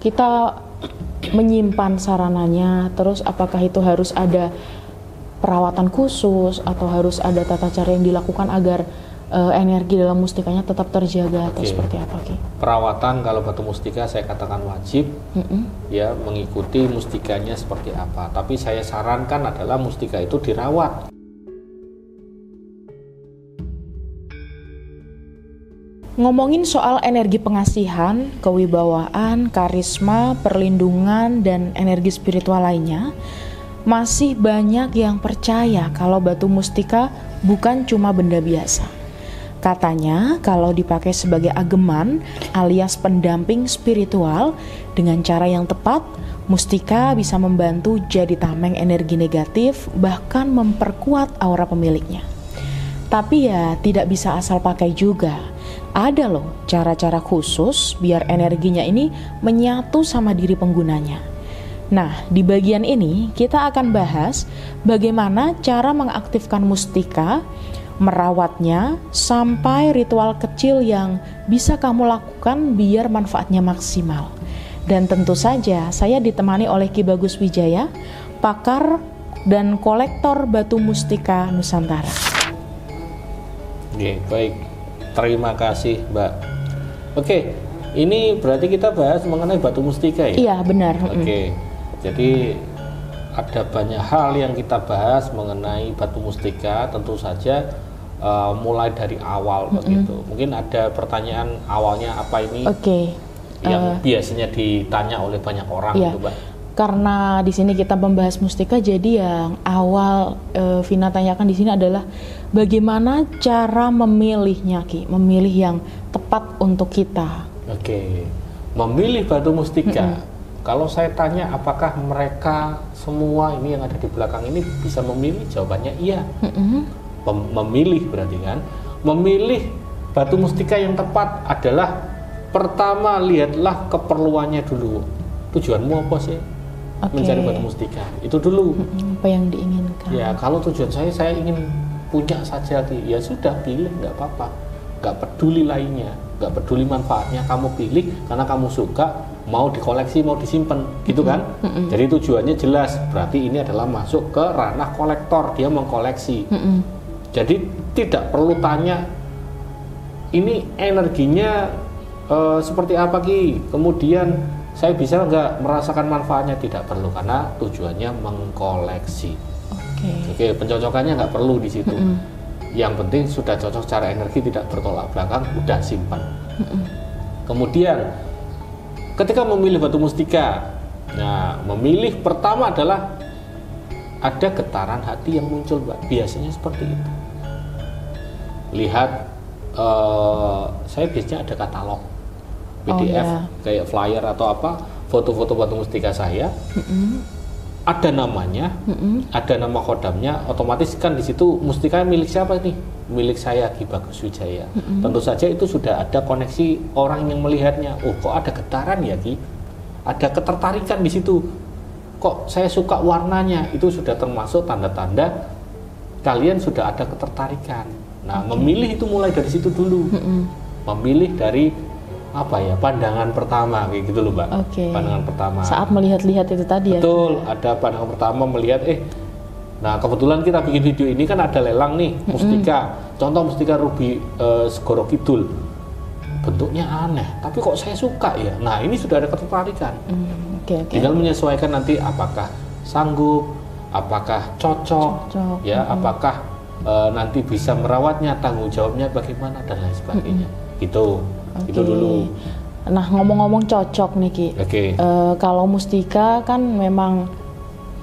kita menyimpan sarananya, terus apakah itu harus ada perawatan khusus atau harus ada tata cara yang dilakukan agar energi dalam mustikanya tetap terjaga atau seperti apa Ki? Perawatan kalau batu mustika saya katakan wajib, ya mengikuti mustikanya seperti apa. Tapi saya sarankan adalah mustika itu dirawat. Ngomongin soal energi pengasihan, kewibawaan, karisma, perlindungan, dan energi spiritual lainnya, masih banyak yang percaya kalau batu mustika bukan cuma benda biasa. Katanya kalau dipakai sebagai ageman alias pendamping spiritual dengan cara yang tepat, mustika bisa membantu jadi tameng energi negatif, bahkan memperkuat aura pemiliknya. Tapi ya tidak bisa asal pakai juga. Ada loh cara-cara khusus biar energinya ini menyatu sama diri penggunanya. Nah, di bagian ini kita akan bahas bagaimana cara mengaktifkan mustika, merawatnya, sampai ritual kecil yang bisa kamu lakukan biar manfaatnya maksimal. Dan tentu saja saya ditemani oleh Ki Bagus Wijaya, pakar dan kolektor batu mustika Nusantara. Oke, baik. Terima kasih Mbak. Oke, ini berarti kita bahas mengenai batu mustika ya? Iya, benar. Oke, jadi ada banyak hal yang kita bahas mengenai batu mustika, tentu saja mulai dari awal begitu. Mungkin ada pertanyaan awalnya apa ini? Yang biasanya ditanya oleh banyak orang gitu, Mbak. Karena di sini kita membahas mustika, jadi yang awal Vina tanyakan di sini adalah bagaimana cara memilihnya, Ki? Memilih yang tepat untuk kita. Oke, memilih batu mustika. Kalau saya tanya apakah mereka semua ini yang ada di belakang ini bisa memilih, jawabannya iya. Memilih berarti kan, memilih batu mustika yang tepat adalah pertama lihatlah keperluannya dulu. Tujuanmu apa sih? Mencari batu mustika itu dulu. Apa yang diinginkan? Ya, kalau tujuan saya ingin punya saja, ya sudah pilih, nggak apa-apa, nggak peduli lainnya, nggak peduli manfaatnya, kamu pilih karena kamu suka, mau dikoleksi mau disimpan gitu kan. Jadi tujuannya jelas, berarti ini adalah masuk ke ranah kolektor, dia mengkoleksi. Jadi tidak perlu tanya ini energinya seperti apa Ki, kemudian saya bisa nggak merasakan manfaatnya, tidak perlu karena tujuannya mengkoleksi. Oke, pencocokannya nggak perlu di situ. Yang penting sudah cocok secara energi, tidak bertolak belakang, udah simpan. Kemudian ketika memilih batu mustika, nah memilih pertama adalah ada getaran hati yang muncul, Mbak. Biasanya seperti itu. Lihat, saya biasanya ada katalog PDF, kayak flyer atau apa, foto-foto batu mustika saya, ada namanya, ada nama kodamnya, otomatis kan di situ mustika milik siapa nih? Milik saya, Ki Bagus Wijaya. Tentu saja itu sudah ada koneksi orang yang melihatnya. Oh, kok ada getaran ya Ki? Ada ketertarikan di situ. Kok saya suka warnanya? Itu sudah termasuk tanda-tanda kalian sudah ada ketertarikan. Nah, memilih itu mulai dari situ dulu. Memilih dari apa ya, pandangan pertama kayak gitu loh Mbak. Pandangan pertama saat melihat-lihat itu tadi. Betul, ada pandangan pertama melihat nah kebetulan kita bikin video ini kan ada lelang nih mustika, contoh mustika ruby Segoro Kidul, bentuknya aneh tapi kok saya suka ya. Nah ini sudah ada ketertarikan. Tinggal menyesuaikan nanti apakah sanggup, apakah cocok. Ya, apakah nanti bisa merawatnya, tanggung jawabnya bagaimana dan lain sebagainya. Gitu. Itu dulu. Nah, ngomong-ngomong cocok nih Ki. Kalau mustika kan memang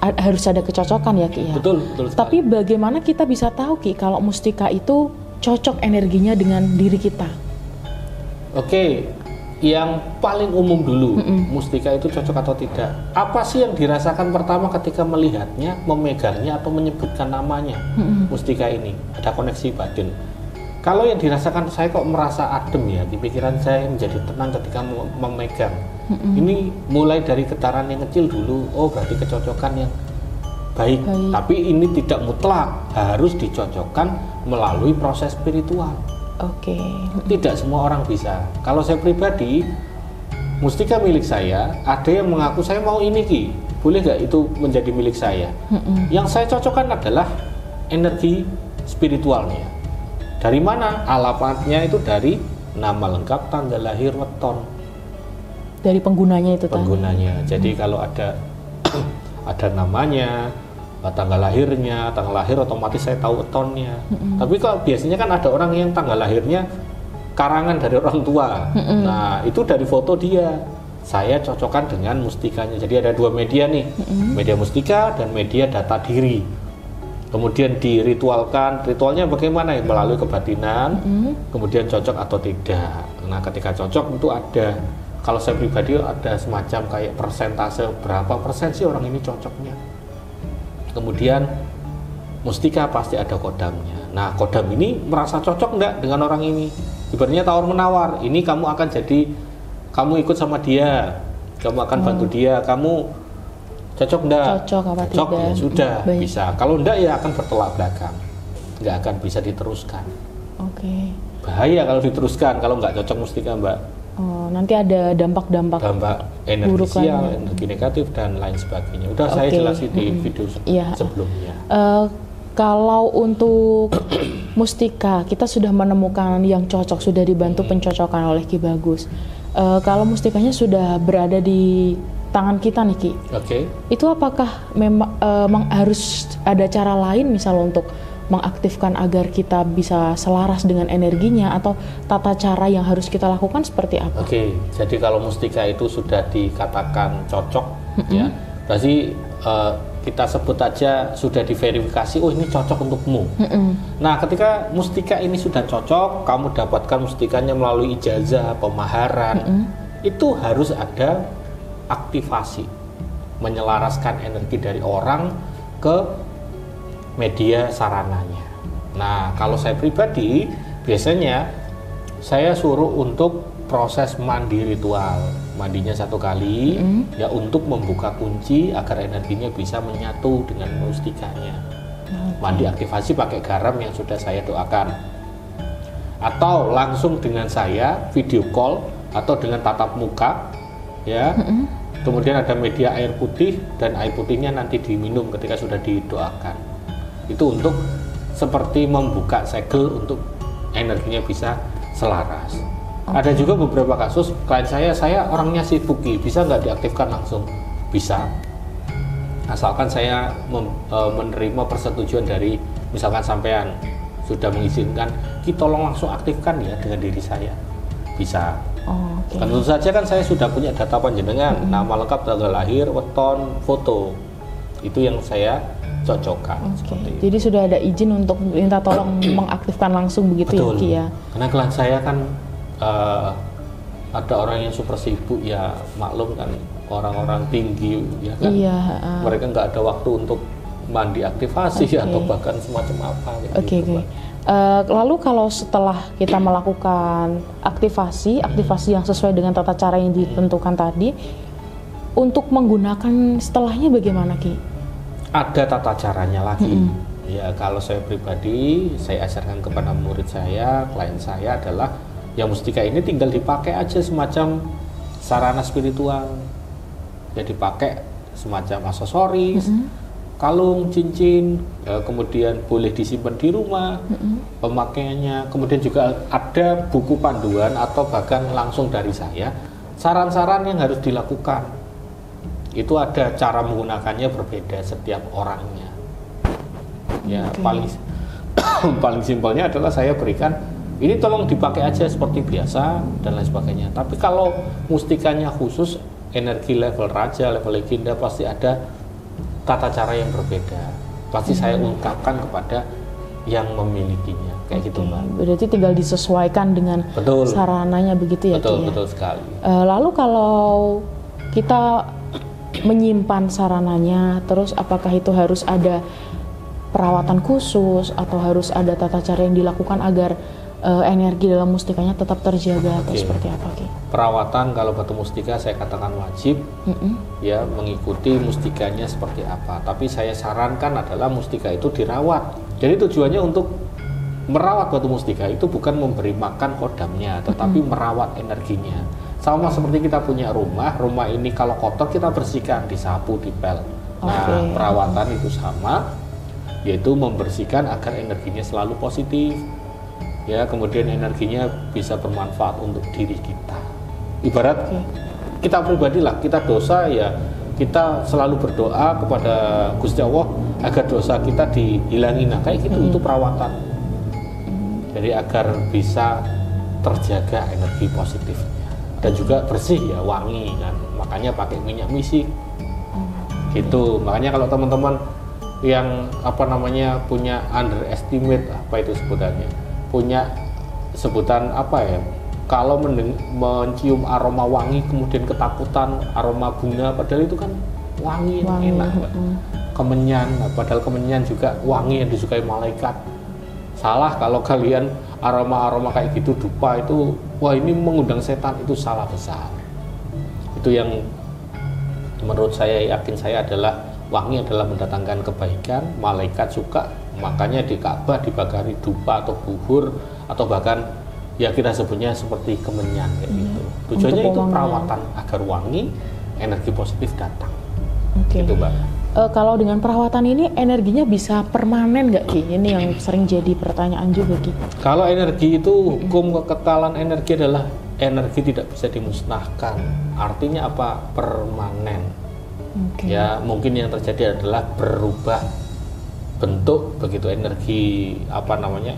harus ada kecocokan ya Ki ya. Betul Tapi bagaimana kita bisa tahu Ki kalau mustika itu cocok energinya dengan diri kita? Yang paling umum dulu, mustika itu cocok atau tidak. Apa sih yang dirasakan pertama ketika melihatnya, memegangnya atau menyebutkan namanya? Mustika ini ada koneksi batin. Kalau yang dirasakan, saya kok merasa adem ya, di pikiran saya menjadi tenang ketika memegang. Ini mulai dari getaran yang kecil dulu, oh berarti kecocokan yang baik. Tapi ini tidak mutlak, harus dicocokkan melalui proses spiritual. Tidak semua orang bisa. Kalau saya pribadi, mustika milik saya, ada yang mengaku saya mau ini Ki, boleh nggak itu menjadi milik saya? Yang saya cocokkan adalah energi spiritualnya. Dari mana? Alamatnya itu dari nama lengkap, tanggal lahir, weton. Dari penggunanya itu Penggunanya. Jadi kalau ada ada namanya, tanggal lahirnya, tanggal lahir otomatis saya tahu wetonnya. Tapi kalau biasanya kan ada orang yang tanggal lahirnya karangan dari orang tua. Nah, itu dari foto dia. Saya cocokkan dengan mustikanya. Jadi ada dua media nih. Media mustika dan media data diri. Kemudian diritualkan. Ritualnya bagaimana? Melalui kebatinan. Kemudian cocok atau tidak. Nah, ketika cocok itu ada, kalau saya pribadi ada semacam kayak persentase berapa persen sih orang ini cocoknya. Kemudian mustika pasti ada kodamnya. Nah, kodam ini merasa cocok enggak dengan orang ini? Ibaratnya tawar menawar. Ini kamu akan jadi, kamu ikut sama dia, kamu akan bantu dia, kamu cocok enggak? Cocok apa cocok, tidak? ya sudah, Baik. bisa. Kalau enggak ya akan bertolak belakang, nggak akan bisa diteruskan. Oke. Bahaya kalau diteruskan, kalau nggak cocok mustika, Mbak. Oh, nanti ada dampak-dampak. Dampak energi buruk sial, lainnya. energi negatif dan lain sebagainya. Udah saya Oke. jelasin di video Iya. sebelumnya. Kalau untuk mustika, kita sudah menemukan yang cocok, sudah dibantu pencocokan oleh Ki Bagus. Kalau mustikanya sudah berada di tangan kita nih Ki, Oke. itu apakah memang harus ada cara lain misal untuk mengaktifkan agar kita bisa selaras dengan energinya, atau tata cara yang harus kita lakukan seperti apa? Oke, jadi kalau mustika itu sudah dikatakan cocok, ya, berarti kita sebut aja sudah diverifikasi, oh ini cocok untukmu. Nah, ketika mustika ini sudah cocok, kamu dapatkan mustikanya melalui ijazah, pemaharan, itu harus ada aktivasi, menyelaraskan energi dari orang ke media sarananya. Nah, kalau saya pribadi, biasanya saya suruh untuk proses mandi ritual. Mandinya 1 kali, ya untuk membuka kunci agar energinya bisa menyatu dengan mustikanya. Mandi aktivasi pakai garam yang sudah saya doakan. Atau langsung dengan saya, video call, atau dengan tatap muka, ya. Kemudian ada media air putih, dan air putihnya nanti diminum ketika sudah didoakan. Itu untuk seperti membuka segel untuk energinya bisa selaras. Ada juga beberapa kasus klien saya orangnya sibuk, bisa nggak diaktifkan langsung? Bisa, asalkan saya menerima persetujuan dari misalkan sampean sudah mengizinkan, kita tolong langsung aktifkan ya dengan diri saya, bisa. Okay. Tentu saja kan saya sudah punya data panjenengan, nama lengkap, tanggal lahir, weton, foto, itu yang saya cocokkan. Seperti itu. Jadi sudah ada izin untuk minta tolong mengaktifkan langsung begitu. Betul. Ya Ki ya? Karena klien saya kan ada orang yang super sibuk, ya maklum kan, orang-orang tinggi ya kan, Iya, mereka nggak ada waktu untuk mandi aktivasi atau bahkan semacam apa Oke. Lalu kalau setelah kita melakukan aktivasi yang sesuai dengan tata cara yang ditentukan tadi, untuk menggunakan setelahnya bagaimana Ki? Ada tata caranya lagi. Ya, kalau saya pribadi, saya ajarkan kepada murid saya, klien saya adalah, ya mustika ini tinggal dipakai aja semacam sarana spiritual. Ya dipakai semacam aksesoris, kalung, cincin, kemudian boleh disimpan di rumah, pemakaiannya. Kemudian juga ada buku panduan atau bahkan langsung dari saya, saran-saran yang harus dilakukan. Itu ada cara menggunakannya berbeda setiap orangnya. Ya, paling simpelnya adalah saya berikan, ini tolong dipakai aja seperti biasa dan lain sebagainya. Tapi kalau mustikanya khusus, energi level raja, level legenda, pasti ada tata cara yang berbeda. Pasti saya ungkapkan kepada yang memilikinya, kayak gitu Mbak. Berarti tinggal disesuaikan dengan sarananya begitu ya Ki ya? Betul sekali. Lalu kalau kita menyimpan sarananya, terus apakah itu harus ada perawatan khusus atau harus ada tata cara yang dilakukan agar energi dalam mustikanya tetap terjaga atau seperti apa Ki? Perawatan kalau batu mustika saya katakan wajib, ya mengikuti mustikanya seperti apa. Tapi saya sarankan adalah mustika itu dirawat. Jadi tujuannya untuk merawat batu mustika itu bukan memberi makan kodamnya, tetapi merawat energinya. Sama seperti kita punya rumah ini kalau kotor kita bersihkan, disapu, dipel. Nah, perawatan itu sama, yaitu membersihkan agar energinya selalu positif. Ya, kemudian energinya bisa bermanfaat untuk diri kita. Ibarat kita pribadi lah, kita dosa ya, kita selalu berdoa kepada Gusti Allah agar dosa kita dihilangin. Nah, kayak gitu itu perawatan. Jadi agar bisa terjaga energi positifnya dan juga bersih ya, wangi kan. Makanya pakai minyak misik. Gitu. Makanya kalau teman-teman yang punya underestimate itu sebutannya, punya sebutan kalau mencium aroma wangi kemudian ketakutan, aroma bunga, padahal itu kan wangi yang enak. Kemenyan, padahal kemenyan juga wangi yang disukai malaikat. Salah kalau kalian aroma kayak gitu, dupa itu, wah ini mengundang setan, itu salah besar. Itu yang menurut saya, yakin saya adalah wangi adalah mendatangkan kebaikan, malaikat suka. Makanya di Ka'bah dibakari dupa atau buhur, atau bahkan ya kita sebutnya seperti kemenyan kayak gitu. Tujuannya itu perawatan agar wangi, energi positif datang. Gitu, Mbak. Kalau dengan perawatan ini energinya bisa permanen nggak Ki? Ini yang sering jadi pertanyaan juga Ki. Kalau energi itu, hukum kekekalan energi adalah energi tidak bisa dimusnahkan. Artinya apa? Permanen. Ya, mungkin yang terjadi adalah berubah bentuk begitu, energi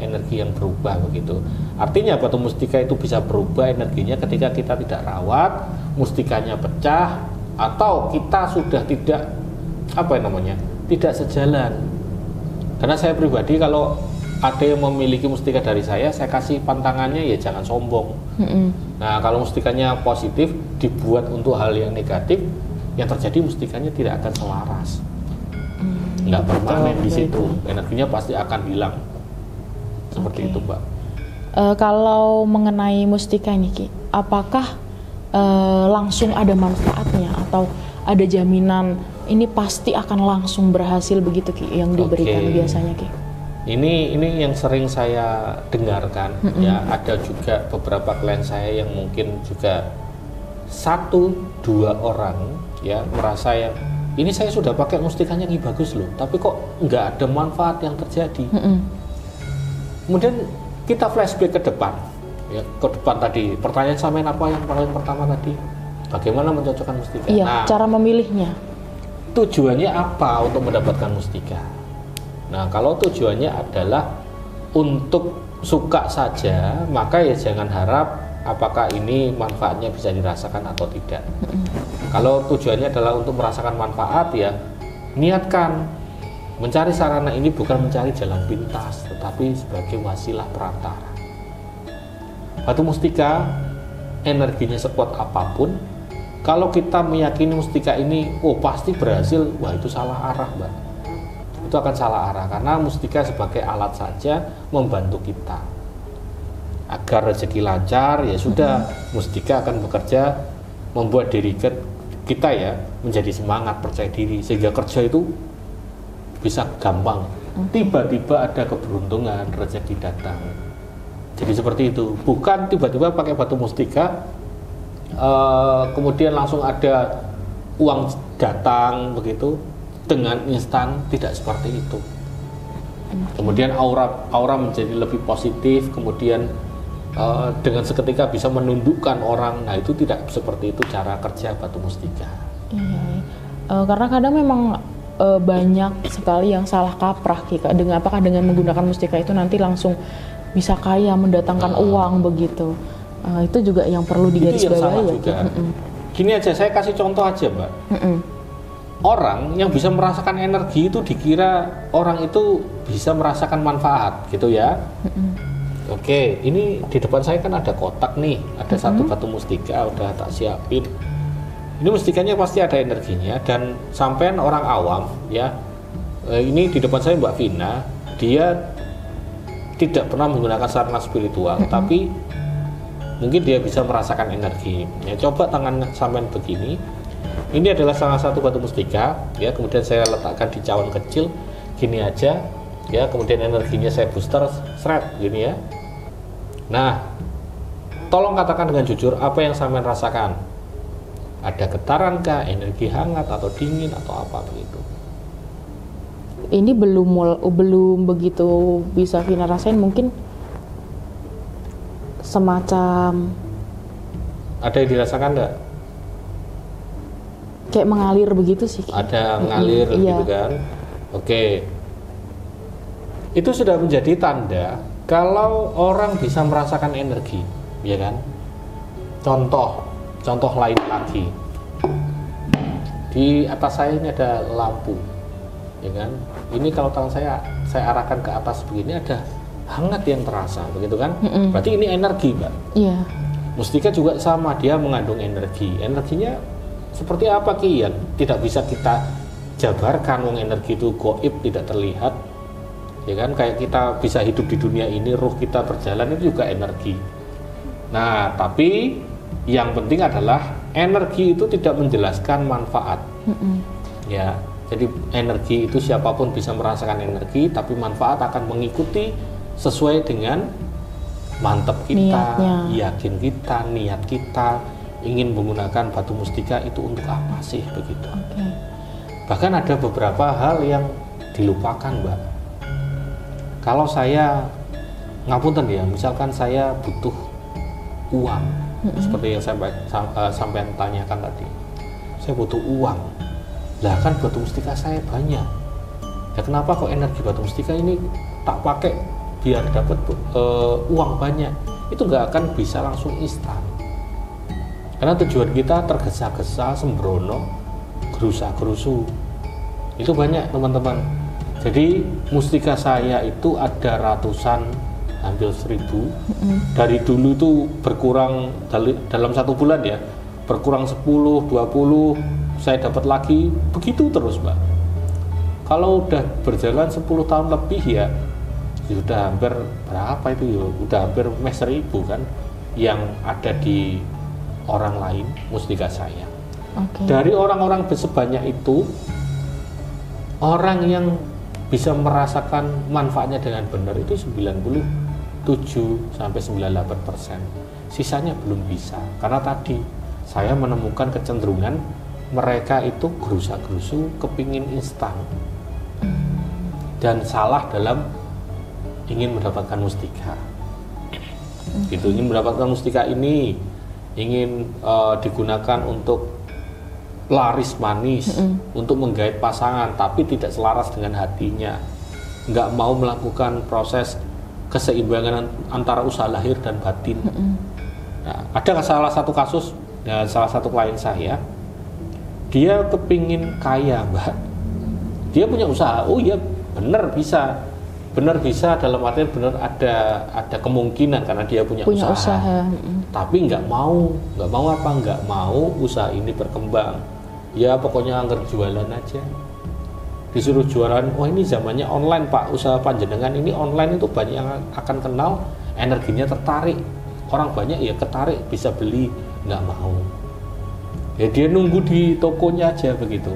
energi yang berubah begitu. Artinya batu mustika itu bisa berubah energinya ketika kita tidak rawat, mustikanya pecah, atau kita sudah tidak tidak sejalan. Karena saya pribadi kalau ada yang memiliki mustika dari saya kasih pantangannya ya jangan sombong. Nah, kalau mustikanya positif dibuat untuk hal yang negatif, yang terjadi mustikanya tidak akan selaras, nggak permanen di situ, energinya pasti akan hilang. Seperti itu, Mbak. Kalau mengenai mustika ini Ki, apakah langsung ada manfaatnya atau ada jaminan ini pasti akan langsung berhasil begitu Ki yang diberikan biasanya Ki? Ini yang sering saya dengarkan. Ya, ada juga beberapa klien saya yang mungkin juga 1-2 orang ya merasa yang ini saya sudah pakai mustikanya ini bagus loh, tapi kok nggak ada manfaat yang terjadi. Kemudian kita flashback ke depan, ya ke depan tadi. Pertanyaan sampean apa yang paling pertama tadi? Bagaimana mencocokkan mustika? Iya, cara memilihnya. Tujuannya apa untuk mendapatkan mustika? Nah, kalau tujuannya adalah untuk suka saja, maka ya jangan harap apakah ini manfaatnya bisa dirasakan atau tidak. Kalau tujuannya adalah untuk merasakan manfaat, ya niatkan. Mencari sarana ini bukan mencari jalan pintas, tetapi sebagai wasilah perantara. Batu mustika energinya sekuat apapun, kalau kita meyakini mustika ini pasti berhasil, wah itu salah arah, Mbak. Itu akan salah arah, karena mustika sebagai alat saja membantu kita agar rezeki lancar. Ya sudah, mustika akan bekerja membuat diri kita ya menjadi semangat, percaya diri, sehingga kerja itu bisa gampang. Tiba-tiba ada keberuntungan, rezeki datang. Jadi seperti itu, bukan tiba-tiba pakai batu mustika kemudian langsung ada uang datang begitu dengan instan, tidak seperti itu. Kemudian aura menjadi lebih positif, kemudian dengan seketika bisa menundukkan orang. Nah, itu tidak seperti itu cara kerja batu mustika. Karena kadang memang banyak sekali yang salah kaprah apakah dengan menggunakan mustika itu nanti langsung bisa kaya, mendatangkan uang begitu. Itu juga yang perlu digarisbawahi ya. Gini aja, saya kasih contoh aja, Mbak. Orang yang bisa merasakan energi itu dikira orang itu bisa merasakan manfaat gitu ya. Oke, ini di depan saya kan ada kotak nih, ada satu batu mustika udah tak siapin. Ini mustikanya pasti ada energinya, dan sampean orang awam ya. Ini di depan saya Mbak Vina, dia tidak pernah menggunakan sarana spiritual, tapi mungkin dia bisa merasakan energi. Ya, coba tangan sampean begini. Ini adalah salah satu batu mustika, ya. Kemudian saya letakkan di cawan kecil, gini aja. ya, kemudian energinya saya booster, seret gini ya. Nah, tolong katakan dengan jujur apa yang sampean rasakan. Ada getaran kah, energi hangat atau dingin atau apa begitu? Ini belum begitu bisa Vina rasain, mungkin semacam Ada yang dirasakan enggak? kayak mengalir begitu sih. Ada mengalir gitu iya. kan? Oke. Itu sudah menjadi tanda kalau orang bisa merasakan energi, ya kan? Contoh lain lagi. Di atas saya ini ada lampu, ya kan? Ini kalau tangan saya arahkan ke atas begini, ada hangat yang terasa, begitu kan? Berarti ini energi, Mbak. Iya. Mustika juga sama, dia mengandung energi. Energinya seperti apa Ki? Yang tidak bisa kita jabarkan, wong energi itu gaib, tidak terlihat. Ya kan, kayak kita bisa hidup di dunia ini, ruh kita berjalan itu juga energi. Nah, tapi yang penting adalah energi itu tidak menjelaskan manfaat. Ya, jadi energi itu siapapun bisa merasakan energi, tapi manfaat akan mengikuti sesuai dengan mantep kita, niatnya. yakin kita, niat kita, ingin menggunakan batu mustika itu untuk apa sih begitu. Oke. Bahkan ada beberapa hal yang dilupakan, Mbak. Kalau saya ngapunten ya, misalkan saya butuh uang, seperti yang saya sampai tanyakan tadi, saya butuh uang, lah kan batu mustika saya banyak, ya kenapa kok energi batu mustika ini tak pakai biar dapat uang banyak? Itu nggak akan bisa langsung instan, karena tujuan kita tergesa-gesa, sembrono, gerusa-gerusu. Itu banyak teman-teman. Jadi mustika saya itu ada ratusan, hampir 1000. Dari dulu itu berkurang dalam 1 bulan ya, berkurang 10, 20, saya dapat lagi, begitu terus, Mbak. Kalau udah berjalan 10 tahun lebih ya sudah hampir berapa itu ya, udah hampir 1000 kan yang ada di orang lain mustika saya. Dari orang-orang sebanyak itu, orang yang bisa merasakan manfaatnya dengan benar itu 97-98%. Sisanya belum bisa, karena tadi saya menemukan kecenderungan mereka itu gerusa-gerusu, kepingin instan dan salah dalam ingin mendapatkan mustika. Gitu, ingin mendapatkan mustika ini, ingin digunakan untuk laris manis, untuk menggait pasangan, tapi tidak selaras dengan hatinya, nggak mau melakukan proses keseimbangan antara usaha lahir dan batin. Nah, ada salah satu kasus, salah satu klien saya, dia kepingin kaya, Mbak. Dia punya usaha, oh iya benar bisa dalam artian benar ada kemungkinan karena dia punya usaha. Tapi nggak mau usaha ini berkembang. Ya pokoknya anggar jualan aja, disuruh jualan. Wah ini zamannya online Pak, usaha panjenengan ini online itu banyak yang akan kenal, energinya tertarik, orang banyak ya ketarik, bisa beli. Nggak mau ya, dia nunggu di tokonya aja begitu.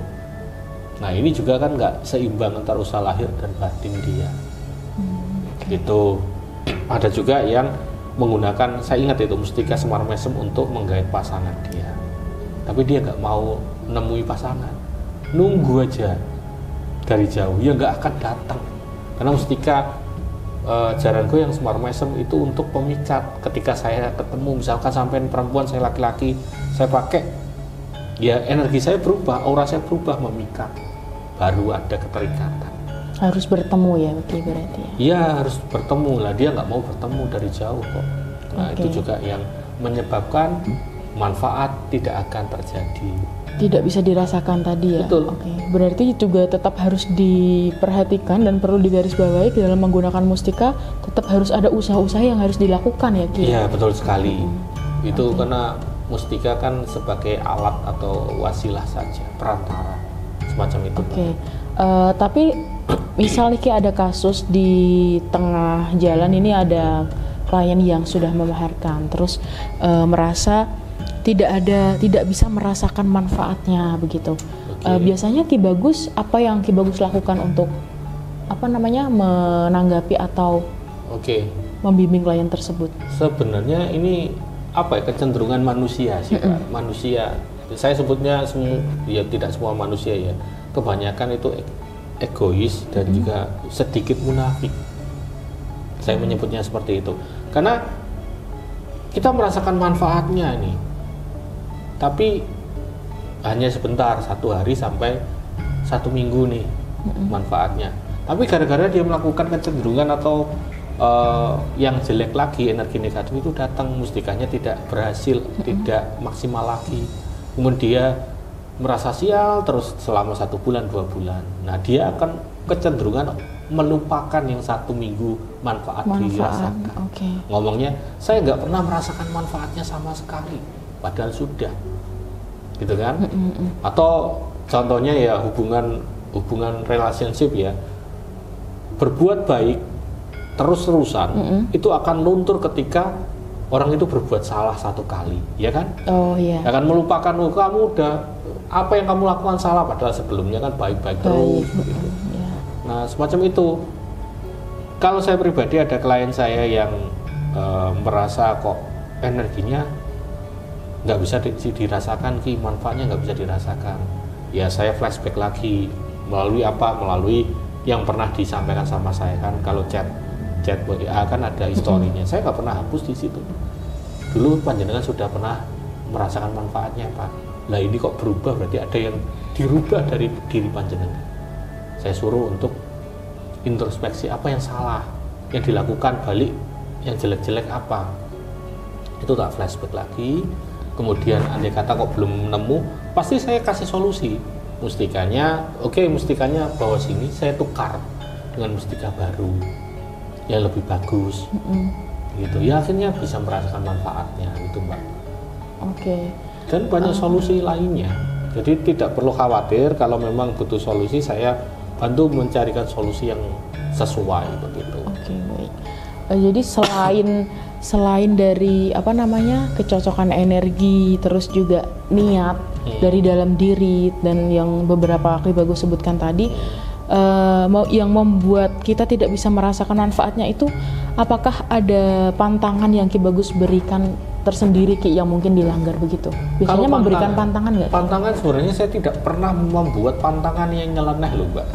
Nah ini juga kan nggak seimbang antara usaha lahir dan batin dia. Gitu. Ada juga yang menggunakan, saya ingat itu mustika Semar Mesem untuk menggait pasangan dia, tapi dia nggak mau menemui pasangan, nunggu aja dari jauh, ya nggak akan datang. Karena mustika jaranku yang Semar Mesem itu untuk pemikat. Ketika saya ketemu, misalkan sampai perempuan, saya laki-laki, saya pakai, ya energi saya berubah, aura saya berubah, memikat, baru ada keterikatan. Harus bertemu ya, berarti ya? Iya harus bertemu lah, dia nggak mau bertemu dari jauh kok. Nah itu juga yang menyebabkan manfaat tidak akan terjadi. Tidak bisa dirasakan tadi ya? Betul. Berarti juga tetap harus diperhatikan dan perlu digarisbawahi dalam menggunakan mustika, tetap harus ada usaha-usaha yang harus dilakukan ya Ki? Iya betul sekali. Itu karena mustika kan sebagai alat atau wasilah saja, perantara, semacam itu. Tapi misalnya Ki ada kasus di tengah jalan ini, ada klien yang sudah memaharkan terus merasa tidak bisa merasakan manfaatnya begitu. Biasanya Ki Bagus, apa yang Ki Bagus lakukan untuk menanggapi atau Oke. membimbing klien tersebut? Sebenarnya ini kecenderungan manusia sih, Pak. Manusia. Saya sebutnya ya tidak semua manusia ya. Kebanyakan itu egois dan juga sedikit munafik. Saya menyebutnya seperti itu. Karena kita merasakan manfaatnya nih. Tapi hanya sebentar, 1 hari sampai 1 minggu nih manfaatnya. Tapi gara-gara dia melakukan kecenderungan atau yang jelek lagi, energi negatif itu datang, mustikanya tidak berhasil, tidak maksimal lagi. Kemudian dia merasa sial terus selama 1 bulan, 2 bulan. Nah, dia akan kecenderungan melupakan yang 1 minggu manfaat dirasakan. Ngomongnya, saya nggak pernah merasakan manfaatnya sama sekali, padahal sudah, gitu kan? Atau contohnya ya hubungan relationship ya, berbuat baik terus-terusan itu akan luntur ketika orang itu berbuat salah 1 kali, ya kan? Oh iya. Akan melupakan, kamu udah apa yang kamu lakukan salah, padahal sebelumnya kan baik-baik terus. Gitu. Nah, semacam itu. Kalau saya pribadi ada klien saya yang merasa kok energinya nggak bisa dirasakan, manfaatnya nggak bisa dirasakan. Ya saya flashback lagi melalui melalui yang pernah disampaikan sama saya kan, kalau chat WA kan ada historinya. Saya nggak pernah hapus di situ. Dulu panjenengan sudah pernah merasakan manfaatnya, Pak. Lah ini kok berubah, berarti ada yang dirubah dari diri panjenengan. Saya suruh untuk introspeksi apa yang salah, yang dilakukan balik, yang jelek-jelek apa. Itu tak flashback lagi. Kemudian andai kata kok belum nemu, pasti saya kasih solusi. Mustikanya, mustikanya bawa sini, saya tukar dengan mustika baru yang lebih bagus. Gitu. Ya akhirnya bisa merasakan manfaatnya gitu, Mbak. Dan banyak solusi lainnya. Jadi tidak perlu khawatir, kalau memang butuh solusi saya bantu mencarikan solusi yang sesuai begitu. Baik. Jadi selain dari kecocokan energi, terus juga niat dari dalam diri dan yang beberapa Ki Bagus sebutkan tadi, yang membuat kita tidak bisa merasakan manfaatnya itu, apakah ada pantangan yang Ki Bagus berikan tersendiri Ki yang mungkin dilanggar begitu? Biasanya memberikan pantangan nggak? Pantangan sebenarnya saya tidak pernah membuat pantangan yang nyeleneh loh, Mbak.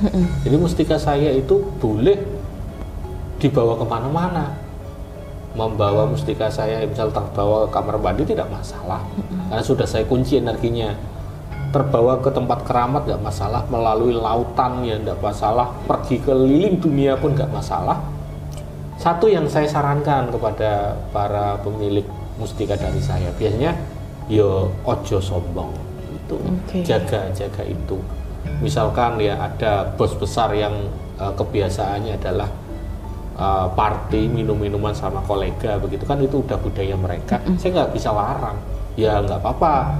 Jadi mustika saya itu boleh dibawa kemana-mana. Membawa mustika saya misal terbawa ke kamar mandi tidak masalah, karena sudah saya kunci energinya. Terbawa ke tempat keramat nggak masalah, melalui lautan ya nggak masalah, pergi keliling dunia pun nggak masalah. Satu yang saya sarankan kepada para pemilik mustika dari saya, biasanya yo ojo sombong itu, jaga itu. Misalkan ya ada bos besar yang kebiasaannya adalah party, minum-minuman sama kolega begitu kan, itu udah budaya mereka. Saya nggak bisa larang, ya nggak apa-apa.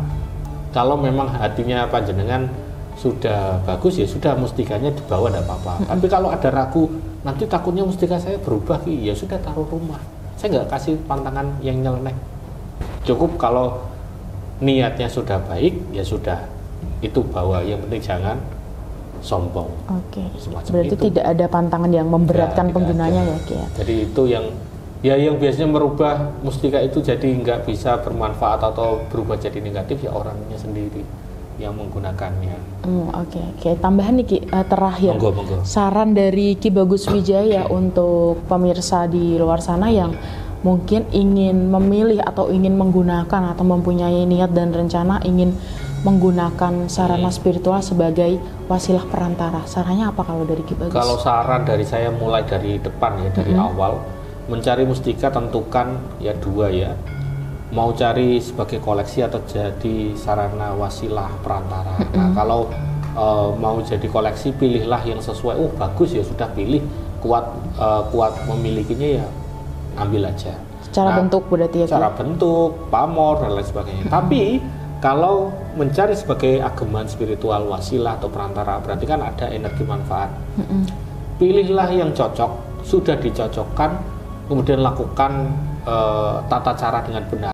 Kalau memang hatinya panjenengan sudah bagus ya sudah, mustikanya dibawa nggak apa-apa. Tapi kalau ada ragu, nanti takutnya mustika saya berubah, ya sudah taruh rumah. Saya nggak kasih pantangan yang nyeleneh. Cukup kalau niatnya sudah baik, ya sudah itu bawa. Yang penting jangan sombong. Berarti itu tidak ada pantangan yang memberatkan penggunanya ya, Ki. Jadi itu yang biasanya merubah mustika itu jadi nggak bisa bermanfaat atau berubah jadi negatif, ya orangnya sendiri yang menggunakannya. Tambahan nih Ki, terakhir. Monggo. Saran dari Ki Bagus Wijaya untuk pemirsa di luar sana yang mungkin ingin memilih atau ingin menggunakan atau mempunyai niat dan rencana ingin menggunakan sarana spiritual sebagai wasilah perantara. Sarannya apa kalau dari Ki Bagus? Kalau saran dari saya mulai dari depan ya, dari awal, mencari mustika tentukan ya 2 ya. Mau cari sebagai koleksi atau jadi sarana wasilah perantara. Nah, kalau mau jadi koleksi, pilihlah yang sesuai. Bagus ya sudah pilih, kuat memilikinya ya ambil aja. Secara bentuk berarti ya? Secara bentuk, pamor dan lain sebagainya. Tapi kalau mencari sebagai ageman spiritual wasilah atau perantara, berarti kan ada energi manfaat. Pilihlah yang cocok, sudah dicocokkan, kemudian lakukan tata cara dengan benar.